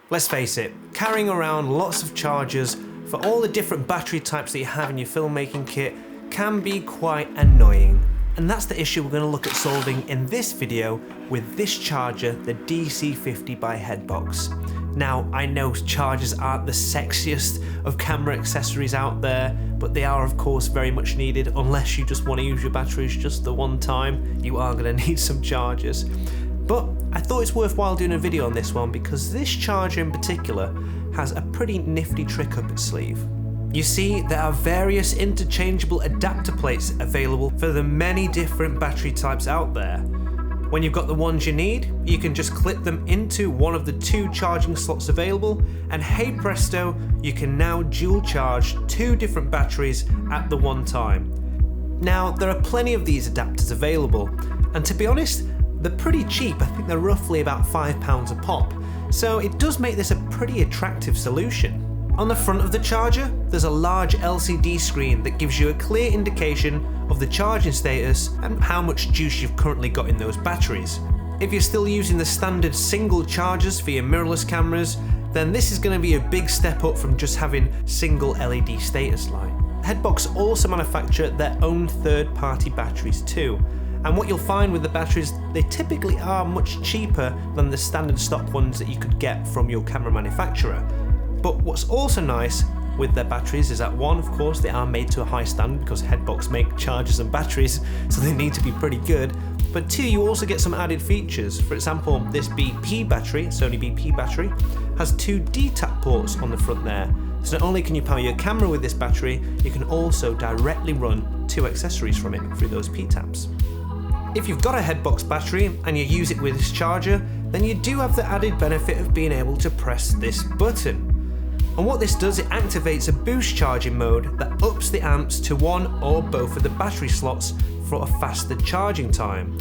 Let's face it, carrying around lots of chargers for all the different battery types that you have in your filmmaking kit can be quite annoying. And that's the issue we're going to look at solving in this video with this charger, the DC50 by Hedbox. Now, I know chargers aren't the sexiest of camera accessories out there, but they are of course very much needed. Unless you just want to use your batteries just the one time, you are going to need some chargers. But I thought it's worthwhile doing a video on this one because this charger in particular has a pretty nifty trick up its sleeve. You see, there are various interchangeable adapter plates available for the many different battery types out there. When you've got the ones you need, you can just clip them into one of the 2 charging slots available, and hey presto, you can now dual charge 2 different batteries at the one time. Now, there are plenty of these adapters available, and to be honest, they're pretty cheap. I think they're roughly about £5 a pop, so it does make this a pretty attractive solution. On the front of the charger, there's a large LCD screen that gives you a clear indication of the charging status and how much juice you've currently got in those batteries. If you're still using the standard single chargers for your mirrorless cameras, then this is going to be a big step up from just having single LED status light. Hedbox also manufacture their own third-party batteries too, and what you'll find with the batteries, they typically are much cheaper than the standard stock ones that you could get from your camera manufacturer. But what's also nice with their batteries is that one, of course, they are made to a high standard because Hedbox make chargers and batteries, so they need to be pretty good. But 2, you also get some added features. For example, this BP battery, Sony BP battery, has 2 DTAP ports on the front there. So not only can you power your camera with this battery, you can also directly run 2 accessories from it through those P-taps. If you've got a Hedbox battery and you use it with this charger, then you do have the added benefit of being able to press this button. And what this does, it activates a boost charging mode that ups the amps to one or both of the battery slots for a faster charging time.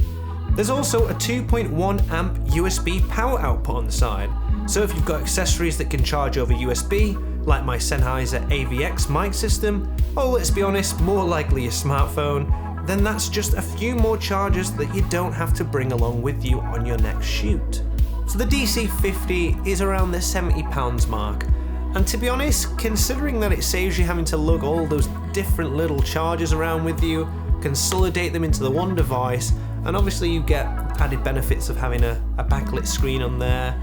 There's also a 2.1 amp USB power output on the side, so if you've got accessories that can charge over USB, like my Sennheiser AVX mic system, or let's be honest, more likely your smartphone, then that's just a few more chargers that you don't have to bring along with you on your next shoot. So the DC50 is around the £70 mark. And to be honest, considering that it saves you having to lug all those different little chargers around with you, consolidate them into the one device, and obviously you get added benefits of having a backlit screen on there,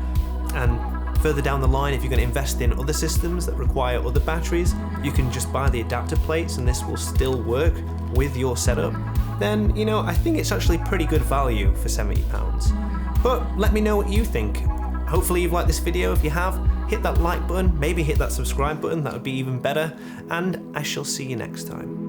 and further down the line, if you're going to invest in other systems that require other batteries, you can just buy the adapter plates and this will still work with your setup, then, you know, I think it's actually pretty good value for £70. But let me know what you think. Hopefully you've liked this video. If you have, hit that like button, maybe hit that subscribe button, that would be even better, and I shall see you next time.